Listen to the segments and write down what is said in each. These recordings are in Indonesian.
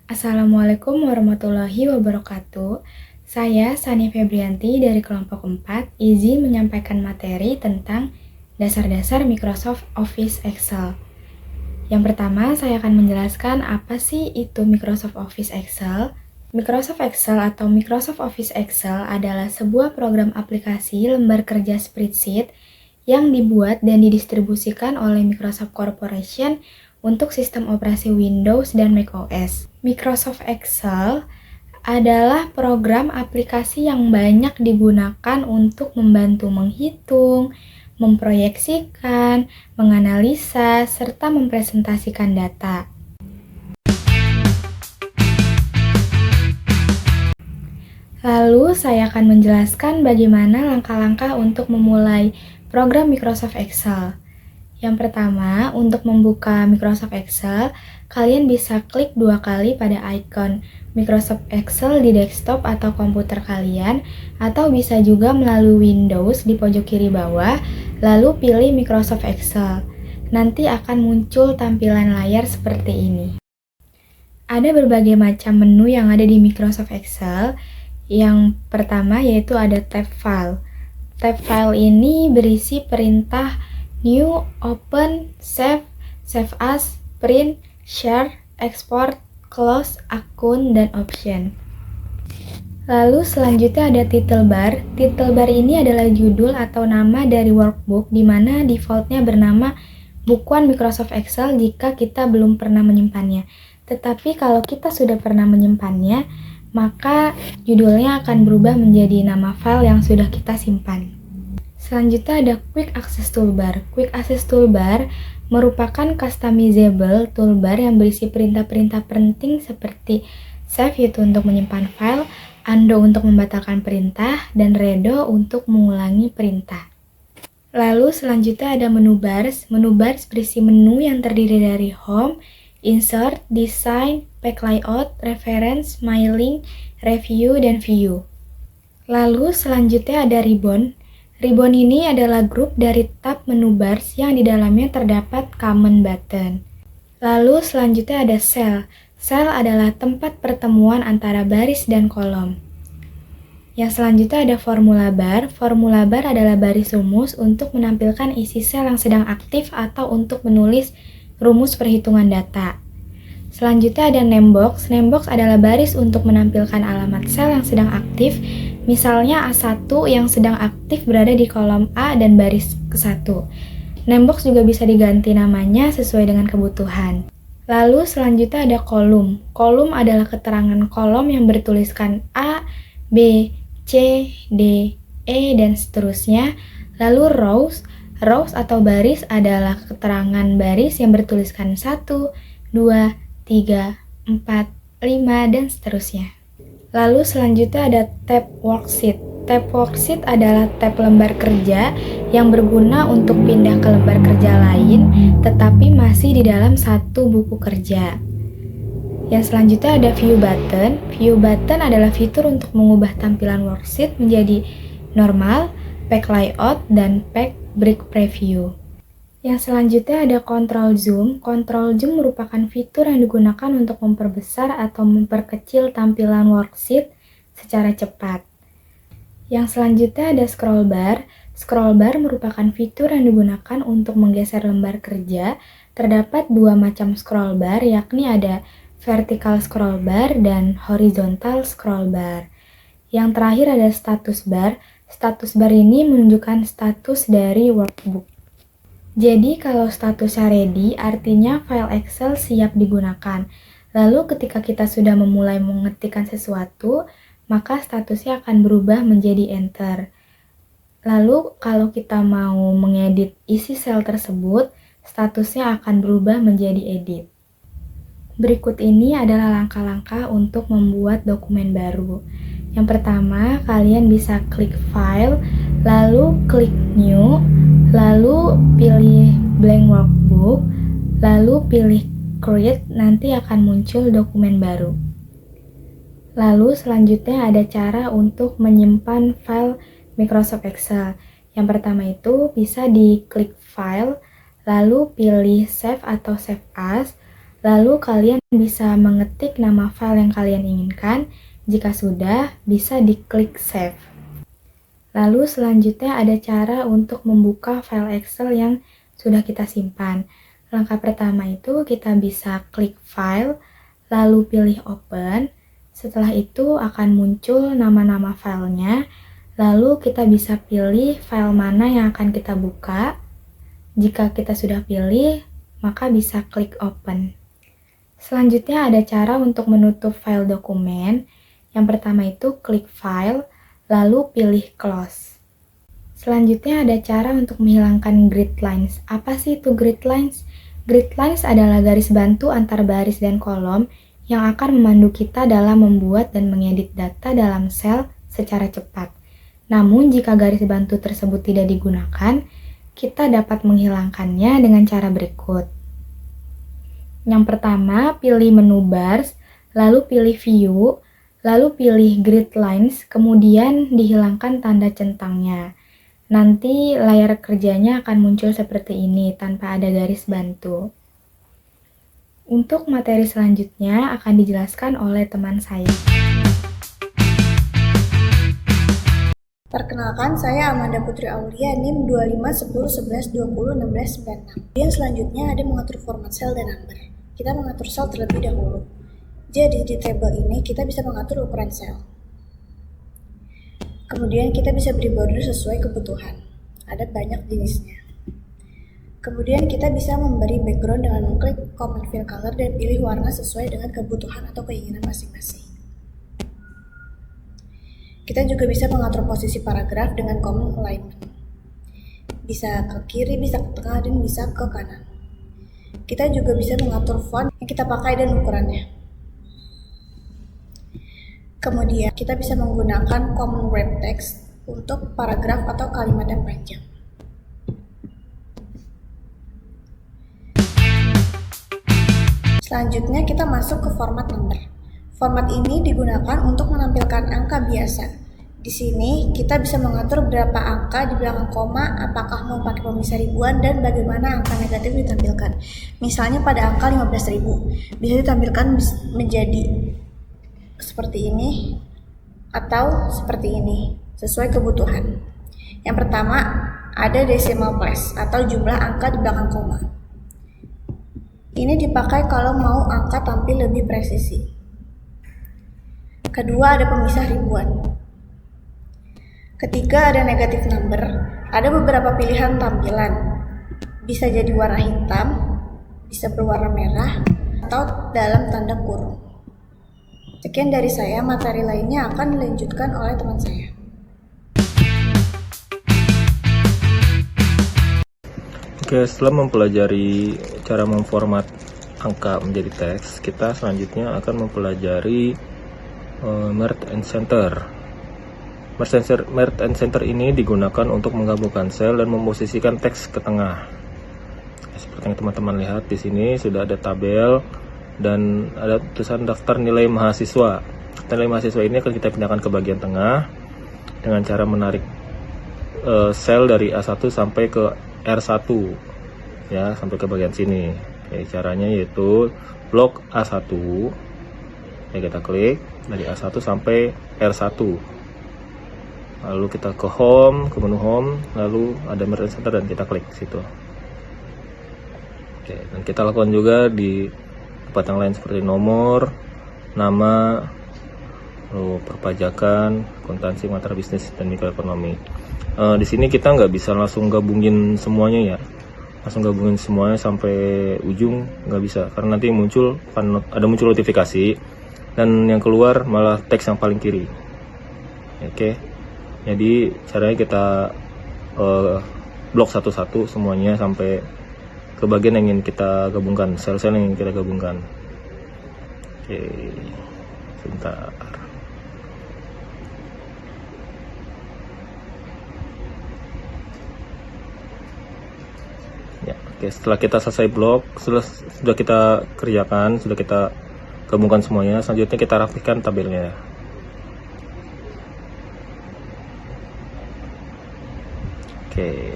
Assalamualaikum warahmatullahi wabarakatuh. Saya Sani Febrianti dari kelompok 4 izin menyampaikan materi tentang dasar-dasar Microsoft Office Excel. Yang pertama, saya akan menjelaskan apa sih itu Microsoft Office Excel. Microsoft Excel atau Microsoft Office Excel adalah sebuah program aplikasi lembar kerja spreadsheet yang dibuat dan didistribusikan oleh Microsoft Corporation untuk sistem operasi Windows dan macOS. Microsoft Excel adalah program aplikasi yang banyak digunakan untuk membantu menghitung, memproyeksikan, menganalisa, serta mempresentasikan data. Lalu saya akan menjelaskan bagaimana langkah-langkah untuk memulai program Microsoft Excel. Yang pertama, untuk membuka Microsoft Excel, kalian bisa klik 2 kali pada icon Microsoft Excel di desktop atau komputer kalian, atau bisa juga melalui Windows di pojok kiri bawah, lalu pilih Microsoft Excel. Nanti akan muncul tampilan layar seperti ini. Ada berbagai macam menu yang ada di Microsoft Excel. Yang pertama yaitu ada tab file. Tab file ini berisi perintah New, Open, Save, Save As, Print, Share, Export, Close, Akun, dan Option. Lalu selanjutnya ada title bar. Title bar ini adalah judul atau nama dari workbook di mana defaultnya bernama bukuan Microsoft Excel jika kita belum pernah menyimpannya. Tetapi kalau kita sudah pernah menyimpannya, maka judulnya akan berubah menjadi nama file yang sudah kita simpan. Selanjutnya ada Quick Access Toolbar. Quick Access Toolbar merupakan customizable toolbar yang berisi perintah-perintah penting seperti Save yaitu untuk menyimpan file, Undo untuk membatalkan perintah, dan Redo untuk mengulangi perintah. Lalu selanjutnya ada menu bars. Menu bars berisi menu yang terdiri dari Home, Insert, Design, Pack Layout, Reference, My Link, Review, dan View. Lalu selanjutnya ada Ribbon. Ribbon ini adalah grup dari tab menu bars yang di dalamnya terdapat command button. Lalu selanjutnya ada cell. Cell adalah tempat pertemuan antara baris dan kolom. Yang selanjutnya ada formula bar. Formula bar adalah baris rumus untuk menampilkan isi sel yang sedang aktif atau untuk menulis rumus perhitungan data. Selanjutnya ada namebox. Namebox adalah baris untuk menampilkan alamat sel yang sedang aktif. Misalnya A1 yang sedang aktif berada di kolom A dan baris ke-1. Namebox juga bisa diganti namanya sesuai dengan kebutuhan. Lalu selanjutnya ada kolom. Kolom adalah keterangan kolom yang bertuliskan A, B, C, D, E, dan seterusnya. Lalu rows. Rows atau baris adalah keterangan baris yang bertuliskan 1, 2, 3, 4, 5, dan seterusnya. Lalu selanjutnya ada tab worksheet. Tab worksheet adalah tab lembar kerja yang berguna untuk pindah ke lembar kerja lain, tetapi masih di dalam satu buku kerja. Yang selanjutnya ada view button. View button adalah fitur untuk mengubah tampilan worksheet menjadi normal, pack layout, dan pack break preview. Yang selanjutnya ada control zoom. Control zoom merupakan fitur yang digunakan untuk memperbesar atau memperkecil tampilan worksheet secara cepat. Yang selanjutnya ada scroll bar. Scroll bar merupakan fitur yang digunakan untuk menggeser lembar kerja. Terdapat 2 macam scroll bar, yakni ada vertical scroll bar dan horizontal scroll bar. Yang terakhir ada status bar. Status bar ini menunjukkan status dari workbook. Jadi kalau statusnya ready, artinya file Excel siap digunakan. Lalu ketika kita sudah memulai mengetikkan sesuatu, maka statusnya akan berubah menjadi enter. Lalu kalau kita mau mengedit isi sel tersebut, statusnya akan berubah menjadi edit. Berikut ini adalah langkah-langkah untuk membuat dokumen baru. Yang pertama, kalian bisa klik file, lalu klik new, lalu pilih blank workbook, lalu pilih create, nanti akan muncul dokumen baru. Lalu selanjutnya ada cara untuk menyimpan file Microsoft Excel. Yang pertama itu bisa diklik file, lalu pilih save atau save as, Lalu kalian bisa mengetik nama file yang kalian inginkan. Jika sudah, bisa diklik save. Lalu selanjutnya ada cara untuk membuka file Excel yang sudah kita simpan. Langkah pertama itu kita bisa klik file, lalu pilih open. Setelah itu akan muncul nama-nama filenya. Lalu kita bisa pilih file mana yang akan kita buka. Jika kita sudah pilih, maka bisa klik open. Selanjutnya ada cara untuk menutup file dokumen. Yang pertama itu klik file, lalu pilih close. Selanjutnya ada cara untuk menghilangkan grid lines. Apa sih itu grid lines? Grid lines adalah garis bantu antar baris dan kolom yang akan memandu kita dalam membuat dan mengedit data dalam sel secara cepat. Namun jika garis bantu tersebut tidak digunakan, kita dapat menghilangkannya dengan cara berikut. Yang pertama, pilih menu bars, lalu pilih view, lalu pilih grid lines, kemudian dihilangkan tanda centangnya. Nanti layar kerjanya akan muncul seperti ini tanpa ada garis bantu. Untuk materi selanjutnya akan dijelaskan oleh teman saya. Perkenalkan, saya Amanda Putri Aulia, NIM 251011201696. Kemudian selanjutnya ada mengatur format sel dan number. Kita mengatur sel terlebih dahulu. Jadi di tabel ini kita bisa mengatur ukuran sel. Kemudian kita bisa beri border sesuai kebutuhan. Ada banyak jenisnya. Kemudian kita bisa memberi background dengan mengklik command fill color dan pilih warna sesuai dengan kebutuhan atau keinginan masing-masing. Kita juga bisa mengatur posisi paragraf dengan command alignment. Bisa ke kiri, bisa ke tengah, dan bisa ke kanan. Kita juga bisa mengatur font yang kita pakai dan ukurannya. Kemudian kita bisa menggunakan command wrap text untuk paragraf atau kalimat yang panjang. Selanjutnya kita masuk ke format number. Format ini digunakan untuk menampilkan angka biasa. Di sini kita bisa mengatur berapa angka di belakang koma, apakah mau pakai pemisah ribuan, dan bagaimana angka negatif ditampilkan. Misalnya pada angka 15.000 bisa ditampilkan menjadi seperti ini atau seperti ini sesuai kebutuhan. Yang pertama ada decimal place atau jumlah angka di belakang koma. Ini dipakai kalau mau angka tampil lebih presisi. Kedua ada pemisah ribuan. Ketiga ada negative number. Ada beberapa pilihan tampilan. Bisa jadi warna hitam, bisa berwarna merah, atau dalam tanda kurung. Sekian dari saya, materi lainnya akan dilanjutkan oleh teman saya. Oke, setelah mempelajari cara memformat angka menjadi teks, kita selanjutnya akan mempelajari merge and center. Merge and center ini digunakan untuk menggabungkan sel dan memposisikan teks ke tengah. Seperti yang teman-teman lihat di sini sudah ada tabel dan ada tulisan daftar nilai mahasiswa. Nilai mahasiswa ini akan kita pindahkan ke bagian tengah dengan cara menarik sel dari A1 sampai ke R1 ya, sampai ke bagian sini. Oke, caranya yaitu blok A1 ya, kita klik dari A1 sampai R1, lalu kita ke home, ke menu home, lalu ada merge center dan kita klik situ. Oke, dan kita lakukan juga di tempat yang lain seperti nomor, nama, lalu perpajakan, akuntansi, mata bisnis, dan mikroekonomi. Di sini kita nggak bisa langsung gabungin semuanya ya, langsung gabungin semuanya sampai ujung nggak bisa, karena nanti muncul notifikasi dan yang keluar malah teks yang paling kiri. Oke, jadi caranya kita blok satu-satu semuanya sampai ke bagian yang ingin kita gabungkan, sel-sel yang ingin kita gabungkan. Oke, sebentar. Ya, oke, setelah kita selesai blok, sudah kita kerjakan, sudah kita gabungkan semuanya, selanjutnya kita rapihkan tabelnya. Oke.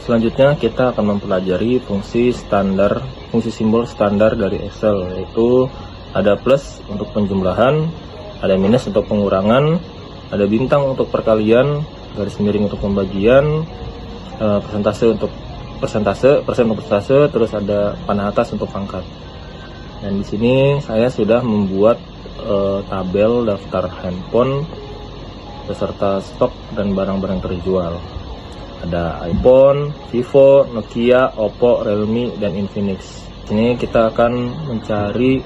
Selanjutnya kita akan mempelajari fungsi simbol standar dari Excel, yaitu ada plus untuk penjumlahan, ada minus untuk pengurangan, ada bintang untuk perkalian, garis miring untuk pembagian, persen untuk persentase, terus ada panah atas untuk pangkat. Dan di sini saya sudah membuat tabel daftar handphone beserta stok dan barang-barang terjual. Ada iPhone, Vivo, Nokia, Oppo, Realme, dan Infinix. Ini kita akan mencari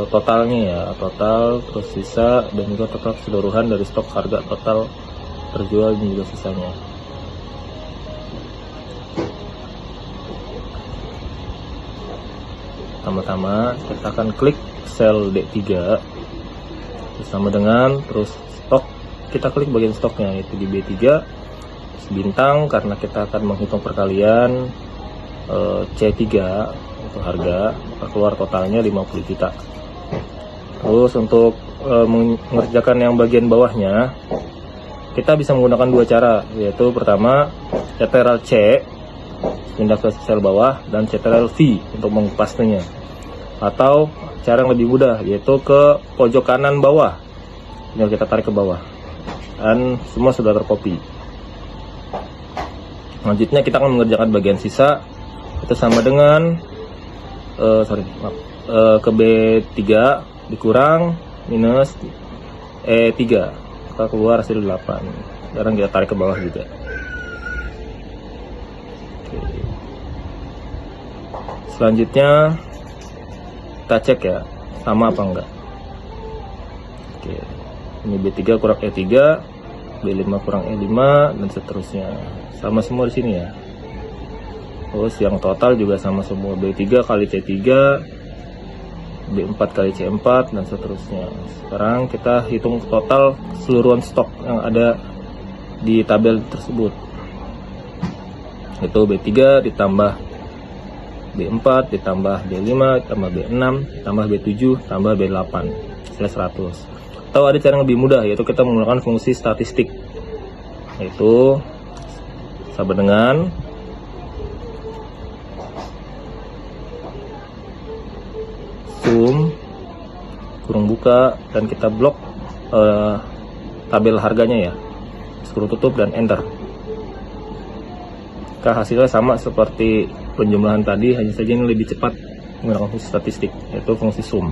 totalnya ya, total terus sisa dan juga total keseluruhan dari stok, harga total terjual dan juga sisanya. Pertama-tama kita akan klik sel D3 bersama dengan terus stok, kita klik bagian stoknya yaitu di B3 bintang karena kita akan menghitung perkalian, C3 untuk harga, maka keluar totalnya 50 juta. Terus untuk mengerjakan yang bagian bawahnya kita bisa menggunakan dua cara, yaitu pertama Ctrl C pindah ke sel bawah dan Ctrl V untuk mengupasnya, atau cara yang lebih mudah yaitu ke pojok kanan bawah, tinggal kita tarik ke bawah dan semua sudah tercopy. Selanjutnya kita akan mengerjakan bagian sisa, itu sama dengan ke B3 dikurang minus E3, maka keluar hasil 8. Sekarang kita tarik ke bawah juga. Oke. Selanjutnya kita cek ya, sama apa enggak. Oke. Ini B3 kurang E3, B5 kurang E5 dan seterusnya. Sama semua di sini ya. Terus yang total juga sama semua, B3 kali C3, B4 kali C4 dan seterusnya. Sekarang kita hitung total keseluruhan stok yang ada di tabel tersebut. Itu B3 ditambah B4 ditambah B5 ditambah B6 ditambah B7 tambah B8 hasilnya 100. Atau ada cara yang lebih mudah, yaitu kita menggunakan fungsi statistik, yaitu sama dengan sum kurung buka dan kita blok tabel harganya ya, scroll tutup dan enter. Maka hasilnya sama seperti penjumlahan tadi, hanya saja ini lebih cepat menggunakan fungsi statistik, yaitu fungsi sum.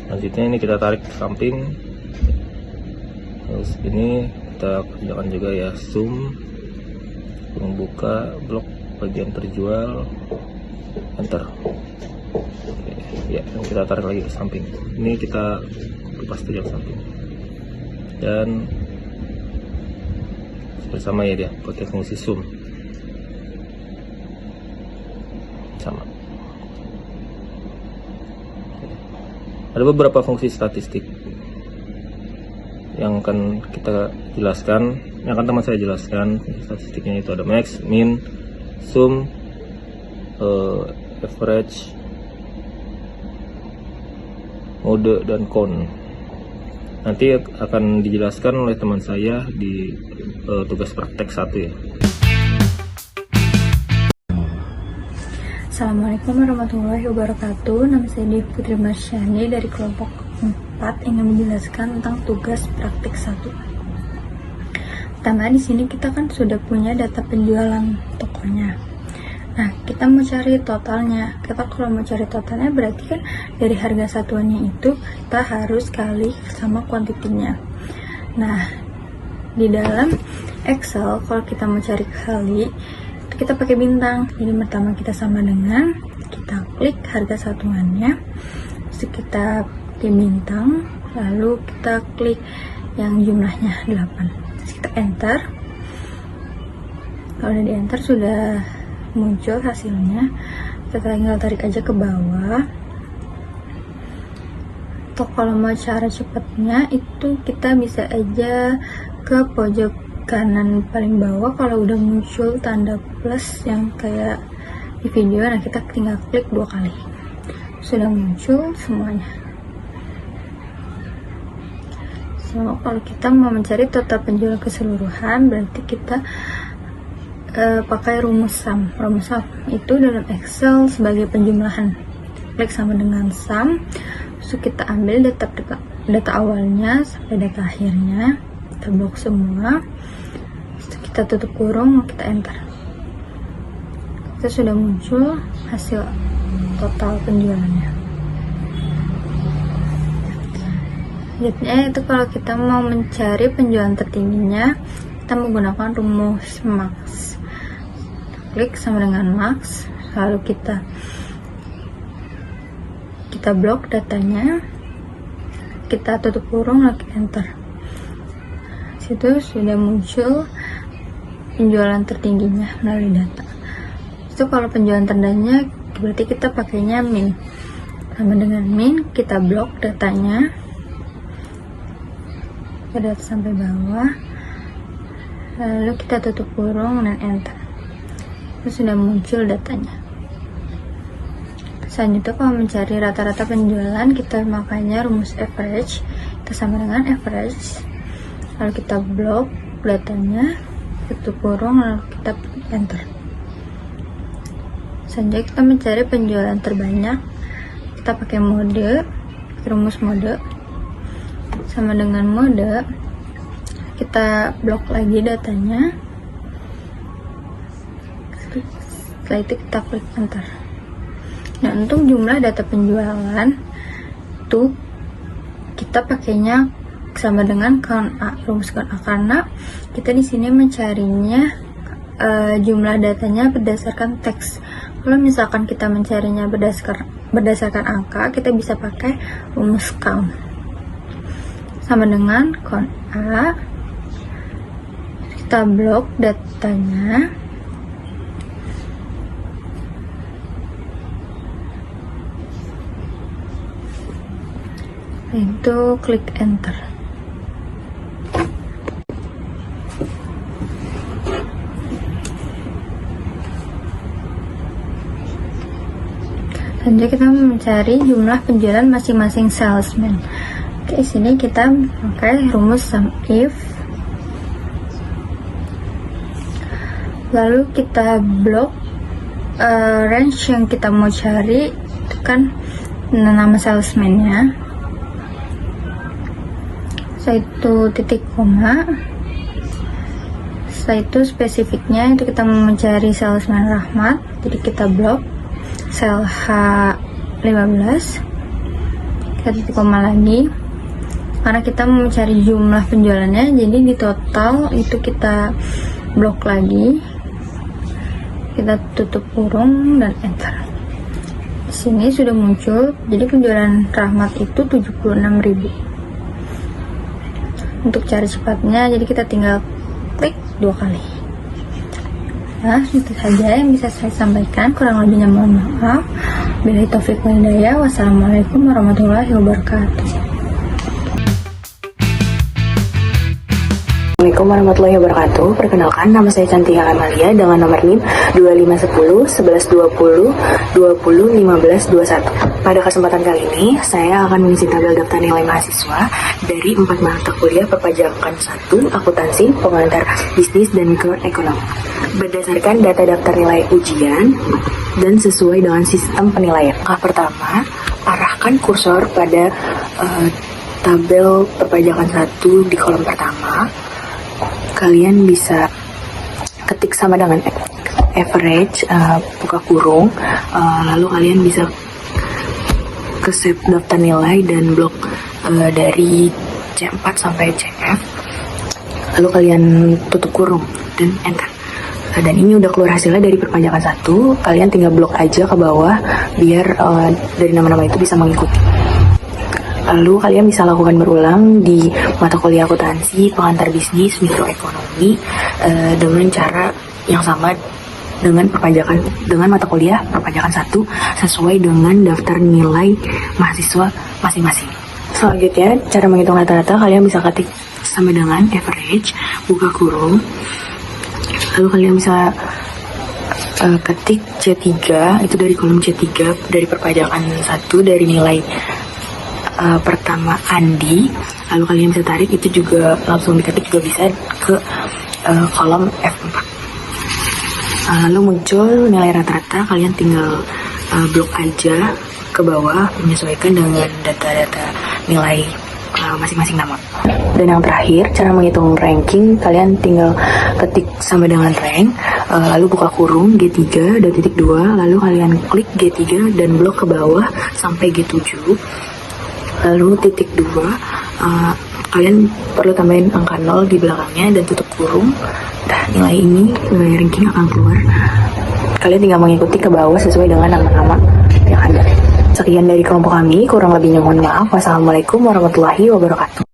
Selanjutnya ini kita tarik ke samping, terus ini kita kerjakan juga ya, sum kurung buka, blok bagian terjual, enter. Oke, ya, kita tarik lagi ke samping. Ini kita kupas ke samping dan bersama ya dia pakai fungsi sum sama. Ada beberapa fungsi statistik yang akan kita jelaskan, yang akan teman saya jelaskan. Statistiknya itu ada max, min, sum, average, mode, dan count. Nanti akan dijelaskan oleh teman saya di tugas praktek 1 ya. Assalamualaikum warahmatullahi wabarakatuh. Nama saya Devi Putri Marsyani dari kelompok 4 ingin menjelaskan tentang tugas praktik 1. Pertama, di sini kita kan sudah punya data penjualan tokonya. Nah, kita mau cari totalnya. Kita kalau mau cari totalnya berarti kan dari harga satuannya itu kita harus kali sama kuantitinya. Nah, di dalam Excel kalau kita mau cari kali itu kita pakai bintang. Jadi pertama kita sama dengan, kita klik harga satuannya, terus kita pilih bintang, lalu kita klik yang jumlahnya 8. Terus kita enter. Kalau udah di enter sudah muncul hasilnya, kita tinggal tarik aja ke bawah. Atau kalau mau cara cepatnya itu kita bisa aja ke pojok kanan paling bawah, kalau udah muncul tanda plus yang kayak di video, nah kita tinggal klik 2 kali, sudah muncul semuanya. So, kalau kita mau mencari total penjualan keseluruhan berarti kita pakai rumus sum. Rumus sum itu dalam Excel sebagai penjumlahan. Klik sama dengan sum, terus kita ambil data awalnya sampai data akhirnya, kita blok semua, terus kita tutup kurung, kita enter. Kita sudah muncul hasil total penjualannya. Selanjutnya itu kalau kita mau mencari penjualan tertingginya, kita menggunakan rumus max. Klik sama dengan max, lalu kita blok datanya, kita tutup kurung, lalu kita enter. Situ sudah muncul penjualan tertingginya melalui data. Itu kalau penjualan terendahnya berarti kita pakainya min. Sama dengan min, kita blok datanya pada sampai bawah, lalu kita tutup kurung dan enter. Itu sudah muncul datanya. Selanjutnya kalau mencari rata-rata penjualan, kita makanya rumus average. Kita sama dengan average, lalu kita blok datanya, tutup kurung, lalu kita enter. Selanjutnya kita mencari penjualan terbanyak, kita pakai mode, rumus mode. Sama dengan mode, kita blok lagi datanya, setelah itu kita klik enter. Nah, untuk jumlah data penjualan tuh kita pakainya sama dengan count A, rumus count A, karena kita di sini mencarinya jumlah datanya berdasarkan teks. Kalau misalkan kita mencarinya berdasarkan angka, kita bisa pakai rumus count sama dengan count A, kita blok datanya, itu klik enter. Selanjutnya kita mencari jumlah penjualan masing-masing salesman. Di sini kita pakai rumus sum if, lalu kita blok range yang kita mau cari, tekan nama salesman-nya, setelah itu titik koma, setelah itu spesifiknya itu kita mau mencari salesman Rahmat, jadi kita blok sel H15, kita titik koma lagi karena kita mau mencari jumlah penjualannya, jadi di total itu kita blok lagi, kita tutup kurung dan enter. Di sini sudah muncul, jadi penjualan Rahmat itu 76.000. Untuk cari cepatnya, jadi kita tinggal klik 2 kali. Nah, itu saja yang bisa saya sampaikan, kurang lebihnya mohon maaf. Billahi taufiq wal hidayah. Wassalamualaikum warahmatullahi wabarakatuh. Assalamualaikum warahmatullahi wabarakatuh. Perkenalkan, nama saya Cantika Amalia dengan nomor NIM 2510 1120 20 15 21. Pada kesempatan kali ini, saya akan mengisi tabel daftar nilai mahasiswa dari 4 mata kuliah perpajakan 1, akuntansi, pengantar bisnis, dan ekonomi. Berdasarkan data daftar nilai ujian dan sesuai dengan sistem penilaian. Pertama, arahkan kursor pada tabel perpajakan 1 di kolom pertama. Kalian bisa ketik sama dengan average, buka kurung, lalu kalian bisa ke save daftar nilai dan blok dari C4 sampai CF, lalu kalian tutup kurung dan enter. Dan ini udah keluar hasilnya dari perpajakan 1, kalian tinggal blok aja ke bawah biar dari nama-nama itu bisa mengikuti. Lalu kalian bisa lakukan berulang di mata kuliah akuntansi, pengantar bisnis, mikroekonomi dengan cara yang sama dengan mata kuliah perpajakan 1 sesuai dengan daftar nilai mahasiswa masing-masing. Selanjutnya, cara menghitung rata-rata kalian bisa ketik sama dengan average, buka kurung, lalu kalian bisa ketik C3, itu dari kolom C3 dari perpajakan 1 dari nilai pertama Andi, lalu kalian bisa tarik, itu juga langsung diketik juga bisa ke kolom F4. Lalu muncul nilai rata-rata, kalian tinggal blok aja ke bawah menyesuaikan dengan data-data nilai masing-masing nama. Dan yang terakhir, cara menghitung ranking, kalian tinggal ketik sama dengan rank, lalu buka kurung G3 dan titik 2, lalu kalian klik G3 dan blok ke bawah sampai G7, lalu titik 2, kalian perlu tambahin angka 0 di belakangnya dan tutup kurung. Nah, nilai ranking akan keluar. Kalian tinggal mengikuti ke bawah sesuai dengan nama-nama yang ada. Sekian dari kelompok kami, kurang lebihnya mohon maaf. Wassalamualaikum warahmatullahi wabarakatuh.